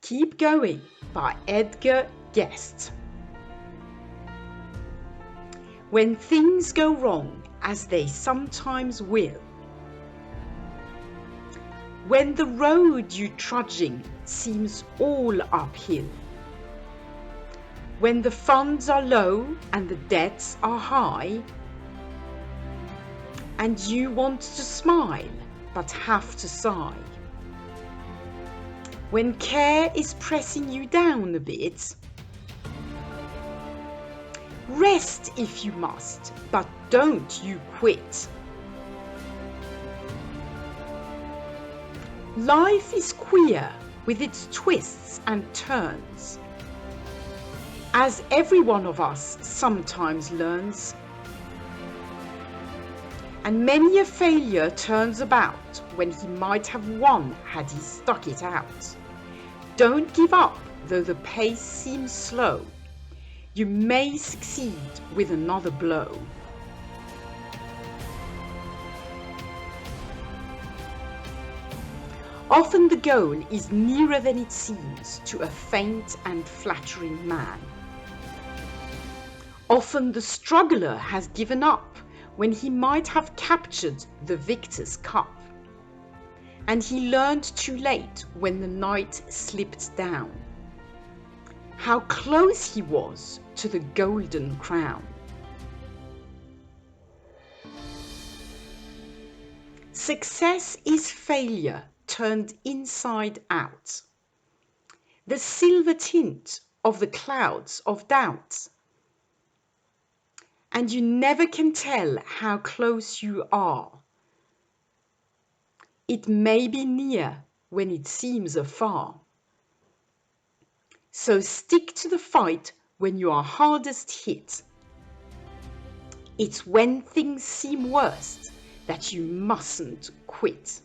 Keep Going by Edgar Guest. When things go wrong, as they sometimes will, when the road you're trudging seems all uphill, when the funds are low and the debts are high, and you want to smile but have to sigh, when care is pressing you down a bit, rest if you must, but don't you quit. Life is queer with its twists and turns, as every one of us sometimes learns. And many a failure turns about when he might have won had he stuck it out. Don't give up though the pace seems slow. You may succeed with another blow. Often the goal is nearer than it seems to a faint and flattering man. Often the struggler has given up when he might have captured the victor's cup. And he learned too late when the night slipped down how close he was to the golden crown. Success is failure turned inside out, the silver tint of the clouds of doubt. And you never can tell how close you are. It may be near when it seems afar. So stick to the fight when you are hardest hit. It's when things seem worst that you mustn't quit.